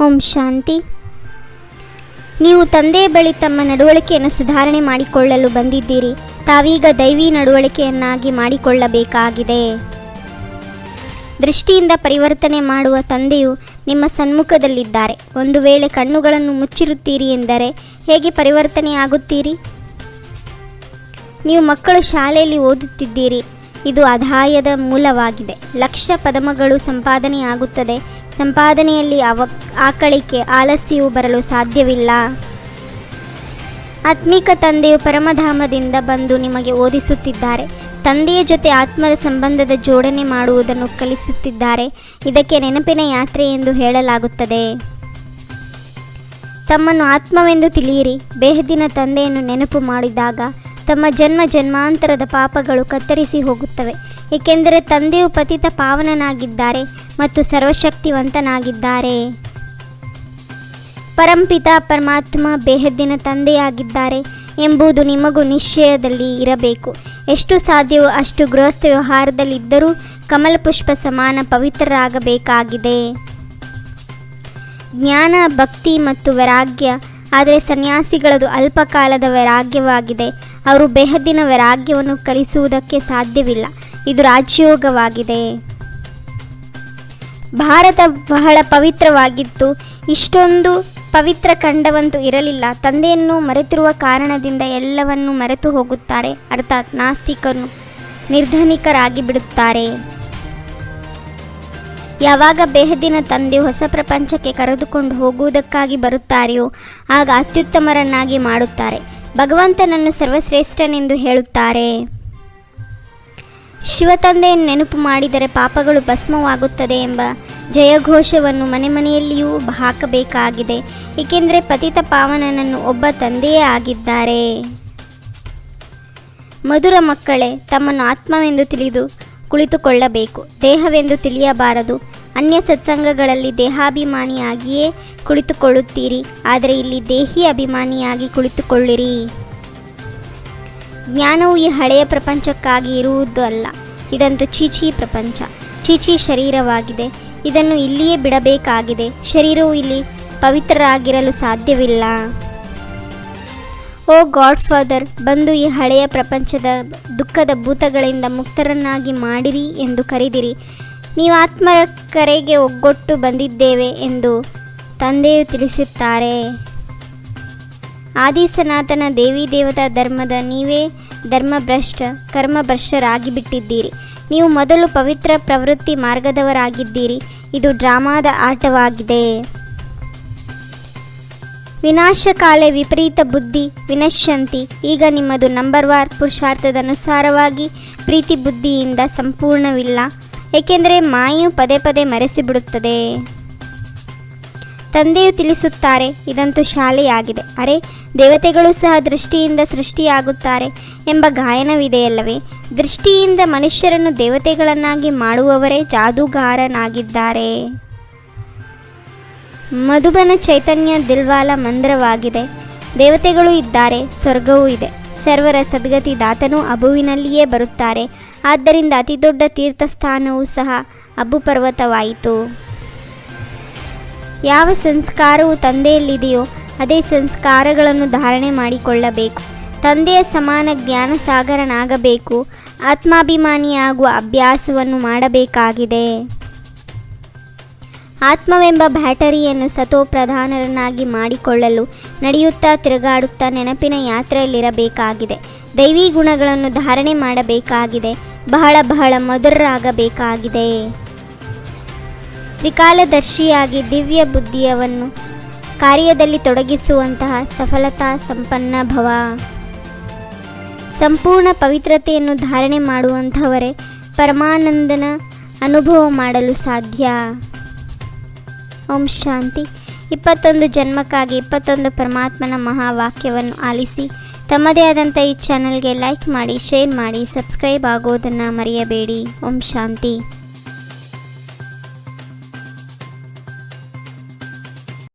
ಓಂ ಶಾಂತಿ. ನೀವು ತಂದೆಯ ಬಳಿ ತಮ್ಮ ನಡವಳಿಕೆಯನ್ನು ಸುಧಾರಣೆ ಮಾಡಿಕೊಳ್ಳಲು ಬಂದಿದ್ದೀರಿ. ತಾವೀಗ ದೈವಿ ನಡವಳಿಕೆಯನ್ನಾಗಿ ಮಾಡಿಕೊಳ್ಳಬೇಕಾಗಿದೆ. ದೃಷ್ಟಿಯಿಂದ ಪರಿವರ್ತನೆ ಮಾಡುವ ತಂದೆಯು ನಿಮ್ಮ ಸನ್ಮುಖದಲ್ಲಿದ್ದಾರೆ. ಒಂದು ವೇಳೆ ಕಣ್ಣುಗಳನ್ನು ಮುಚ್ಚಿರುತ್ತೀರಿ ಎಂದರೆ ಹೇಗೆ ಪರಿವರ್ತನೆಯಾಗುತ್ತೀರಿ? ನೀವು ಮಕ್ಕಳು ಶಾಲೆಯಲ್ಲಿ ಓದುತ್ತಿದ್ದೀರಿ. ಇದು ಆದಾಯದ ಮೂಲವಾಗಿದೆ. ಲಕ್ಷ ಪದಮಗಳು ಸಂಪಾದನೆಯಾಗುತ್ತದೆ. ಸಂಪಾದನೆಯಲ್ಲಿ ಆಕಳಿಕೆ ಆಲಸ್ಯವು ಬರಲು ಸಾಧ್ಯವಿಲ್ಲ. ಆತ್ಮಿಕ ತಂದೆಯು ಪರಮಧಾಮದಿಂದ ಬಂದು ನಿಮಗೆ ಓದಿಸುತ್ತಿದ್ದಾರೆ. ತಂದೆಯ ಜೊತೆ ಆತ್ಮದ ಸಂಬಂಧದ ಜೋಡಣೆ ಮಾಡುವುದನ್ನು ಕಲಿಸುತ್ತಿದ್ದಾರೆ. ಇದಕ್ಕೆ ನೆನಪಿನ ಯಾತ್ರೆ ಎಂದು ಹೇಳಲಾಗುತ್ತದೆ. ತಮ್ಮನ್ನು ಆತ್ಮವೆಂದು ತಿಳಿಯಿರಿ. ಬೇಹದ್ದಿನ ತಂದೆಯನ್ನು ನೆನಪು ಮಾಡಿದಾಗ ತಮ್ಮ ಜನ್ಮ ಜನ್ಮಾಂತರದ ಪಾಪಗಳು ಕತ್ತರಿಸಿ ಹೋಗುತ್ತವೆ. ಏಕೆಂದರೆ ತಂದೆಯು ಪತಿತ ಪಾವನನಾಗಿದ್ದಾರೆ ಮತ್ತು ಸರ್ವಶಕ್ತಿವಂತನಾಗಿದ್ದಾರೆ. ಪರಂಪಿತ ಪರಮಾತ್ಮ ಬೇಹದ್ದಿನ ತಂದೆಯಾಗಿದ್ದಾರೆ ಎಂಬುದು ನಿಮಗೂ ನಿಶ್ಚಯದಲ್ಲಿ ಇರಬೇಕು. ಎಷ್ಟು ಸಾಧ್ಯವೋ ಅಷ್ಟು ಗೃಹಸ್ಥ ವ್ಯವಹಾರದಲ್ಲಿದ್ದರೂ ಕಮಲಪುಷ್ಪ ಸಮಾನ ಪವಿತ್ರರಾಗಬೇಕಾಗಿದೆ. ಜ್ಞಾನ, ಭಕ್ತಿ ಮತ್ತು ವೈರಾಗ್ಯ. ಆದರೆ ಸನ್ಯಾಸಿಗಳದು ಅಲ್ಪಕಾಲದ ವೈರಾಗ್ಯವಾಗಿದೆ. ಅವರು ಬೇಹದ್ದಿನ ವೈರಾಗ್ಯವನ್ನು ಕಲಿಸುವುದಕ್ಕೆ ಸಾಧ್ಯವಿಲ್ಲ. ಇದು ರಾಜಯೋಗವಾಗಿದೆ. ಭಾರತ ಬಹಳ ಪವಿತ್ರವಾಗಿತ್ತು. ಇಷ್ಟೊಂದು ಪವಿತ್ರ ಖಂಡವಂತೂ ಇರಲಿಲ್ಲ. ತಂದೆಯನ್ನು ಮರೆತಿರುವ ಕಾರಣದಿಂದ ಎಲ್ಲವನ್ನೂ ಮರೆತು ಹೋಗುತ್ತಾರೆ. ಅರ್ಥಾತ್ ನಾಸ್ತಿಕರು ನಿರ್ಧನಿಕರಾಗಿ ಬಿಡುತ್ತಾರೆ. ಯಾವಾಗ ಬೇಹದ್ದಿನ ತಂದೆ ಹೊಸ ಪ್ರಪಂಚಕ್ಕೆ ಕರೆದುಕೊಂಡು ಹೋಗುವುದಕ್ಕಾಗಿ ಬರುತ್ತಾರೆಯೋ ಆಗ ಅತ್ಯುತ್ತಮರನ್ನಾಗಿ ಮಾಡುತ್ತಾರೆ. ಭಗವಂತನನ್ನು ಸರ್ವಶ್ರೇಷ್ಠನೆಂದು ಹೇಳುತ್ತಾರೆ. ಶಿವತಂದೆಯನ್ನು ನೆನಪು ಮಾಡಿದರೆ ಪಾಪಗಳು ಭಸ್ಮವಾಗುತ್ತದೆ ಎಂಬ ಜಯಘೋಷವನ್ನು ಮನೆ ಮನೆಯಲ್ಲಿಯೂ ಹಾಕಬೇಕಾಗಿದೆ. ಏಕೆಂದರೆ ಪತಿತ ಪಾವನನನ್ನು ಒಬ್ಬ ತಂದೆಯೇ ಆಗಿದ್ದಾರೆ. ಮಧುರ ಮಕ್ಕಳೇ, ತಮ್ಮನ್ನು ಆತ್ಮವೆಂದು ತಿಳಿದು ಕುಳಿತುಕೊಳ್ಳಬೇಕು. ದೇಹವೆಂದು ತಿಳಿಯಬಾರದು. ಅನ್ಯ ಸತ್ಸಂಗಗಳಲ್ಲಿ ದೇಹಾಭಿಮಾನಿಯಾಗಿಯೇ ಕುಳಿತುಕೊಳ್ಳುತ್ತೀರಿ. ಆದರೆ ಇಲ್ಲಿ ದೇಹಿ ಅಭಿಮಾನಿಯಾಗಿ ಕುಳಿತುಕೊಳ್ಳಿರಿ. ಜ್ಞಾನವು ಈ ಹಳೆಯ ಪ್ರಪಂಚಕ್ಕಾಗಿ ಇರುವುದು ಅಲ್ಲ. ಇದಂತೂ ಚೀಚಿ ಪ್ರಪಂಚ, ಚೀಚಿ ಶರೀರವಾಗಿದೆ. ಇದನ್ನು ಇಲ್ಲಿಯೇ ಬಿಡಬೇಕಾಗಿದೆ. ಶರೀರವು ಇಲ್ಲಿ ಪವಿತ್ರರಾಗಿರಲು ಸಾಧ್ಯವಿಲ್ಲ. ಓ ಗಾಡ್ ಫಾದರ್, ಬಂದು ಈ ಹಳೆಯ ಪ್ರಪಂಚದ ದುಃಖದ ಭೂತಗಳಿಂದ ಮುಕ್ತರನ್ನಾಗಿ ಮಾಡಿರಿ ಎಂದು ಕರೆದಿರಿ. ನೀವು ಆತ್ಮರ ಕರೆಗೆ ಒಗ್ಗೊಟ್ಟು ಬಂದಿದ್ದೇವೆ ಎಂದು ತಂದೆಯು ತಿಳಿಸುತ್ತಾರೆ. ಆದಿ ಸನಾತನ ದೇವಿ ದೇವತಾ ಧರ್ಮದ ನೀವೇ ಧರ್ಮಭ್ರಷ್ಟ, ಕರ್ಮಭ್ರಷ್ಟರಾಗಿ ಬಿಟ್ಟಿದ್ದೀರಿ. ನೀವು ಮೊದಲು ಪವಿತ್ರ ಪ್ರವೃತ್ತಿ ಮಾರ್ಗದವರಾಗಿದ್ದೀರಿ. ಇದು ಡ್ರಾಮಾದ ಆಟವಾಗಿದೆ. ವಿನಾಶಕಾಲೆ ವಿಪರೀತ ಬುದ್ಧಿ ವಿನಶ್ಯಂತಿ. ಈಗ ನಿಮ್ಮದು ನಂಬರ್ ವಾರ್ ಪುರುಷಾರ್ಥದ ಅನುಸಾರವಾಗಿ ಪ್ರೀತಿ ಬುದ್ಧಿಯಿಂದ ಸಂಪೂರ್ಣವಿಲ್ಲ. ಏಕೆಂದರೆ ಮಾಯೆಯು ಪದೇ ಪದೇ ಮರೆಸಿಬಿಡುತ್ತದೆ. ತಂದೆಯು ತಿಳಿಸುತ್ತಾರೆ, ಇದಂತೂ ಶಾಲೆಯಾಗಿದೆ. ಅರೆ, ದೇವತೆಗಳು ಸಹ ದೃಷ್ಟಿಯಿಂದ ಸೃಷ್ಟಿಯಾಗುತ್ತಾರೆ ಎಂಬ ಗಾಯನವಿದೆಯಲ್ಲವೇ? ದೃಷ್ಟಿಯಿಂದ ಮನುಷ್ಯರನ್ನು ದೇವತೆಗಳನ್ನಾಗಿ ಮಾಡುವವರೇ ಜಾದೂಗಾರನಾಗಿದ್ದಾರೆ. ಮಧುಬನ ಚೈತನ್ಯ ದಿಲ್ವಾಲ ಮಂದಿರವಾಗಿದೆ. ದೇವತೆಗಳು ಇದ್ದಾರೆ, ಸ್ವರ್ಗವೂ ಇದೆ. ಸರ್ವರ ಸದ್ಗತಿ ದಾತನೂ ಅಬುವಿನಲ್ಲಿಯೇ ಬರುತ್ತಾರೆ. ಆದ್ದರಿಂದ ಅತಿದೊಡ್ಡ ತೀರ್ಥಸ್ಥಾನವೂ ಸಹ ಅಬು ಪರ್ವತವಾಯಿತು. ಯಾವ ಸಂಸ್ಕಾರವು ತಂದೆಯಲ್ಲಿದೆಯೋ ಅದೇ ಸಂಸ್ಕಾರಗಳನ್ನು ಧಾರಣೆ ಮಾಡಿಕೊಳ್ಳಬೇಕು. ತಂದೆಯ ಸಮಾನ ಜ್ಞಾನಸಾಗರನಾಗಬೇಕು. ಆತ್ಮಾಭಿಮಾನಿಯಾಗುವ ಅಭ್ಯಾಸವನ್ನು ಮಾಡಬೇಕಾಗಿದೆ. ಆತ್ಮವೆಂಬ ಬ್ಯಾಟರಿಯನ್ನು ಸತೋಪ್ರಧಾನರನ್ನಾಗಿ ಮಾಡಿಕೊಳ್ಳಲು ನಡೆಯುತ್ತಾ ತಿರುಗಾಡುತ್ತಾ ನೆನಪಿನ ಯಾತ್ರೆಯಲ್ಲಿರಬೇಕಾಗಿದೆ. ದೈವಿ ಗುಣಗಳನ್ನು ಧಾರಣೆ ಮಾಡಬೇಕಾಗಿದೆ. ಬಹಳ ಬಹಳ ಮಧುರರಾಗಬೇಕಾಗಿದೆ. ತ್ರಿಕಾಲದರ್ಶಿಯಾಗಿ ದಿವ್ಯ ಬುದ್ಧಿಯನ್ನು ಕಾರ್ಯದಲ್ಲಿ ತೊಡಗಿಸುವಂತಹ ಸಫಲತಾ ಸಂಪನ್ನ ಭವ. ಸಂಪೂರ್ಣ ಪವಿತ್ರತೆಯನ್ನು ಧಾರಣೆ ಮಾಡುವಂಥವರೇ ಪರಮಾನಂದನ ಅನುಭವ ಮಾಡಲು ಸಾಧ್ಯ. ಓಂ ಶಾಂತಿ. 21 ಜನ್ಮಕ್ಕಾಗಿ 21 ಪರಮಾತ್ಮನ ಮಹಾವಾಕ್ಯವನ್ನು ಆಲಿಸಿ ತಮ್ಮದೇ ಆದಂಥ ಈ ಚಾನಲ್ಗೆ ಲೈಕ್ ಮಾಡಿ, ಶೇರ್ ಮಾಡಿ, ಸಬ್ಸ್ಕ್ರೈಬ್ ಆಗೋದನ್ನು ಮರೆಯಬೇಡಿ. ಓಂ ಶಾಂತಿ.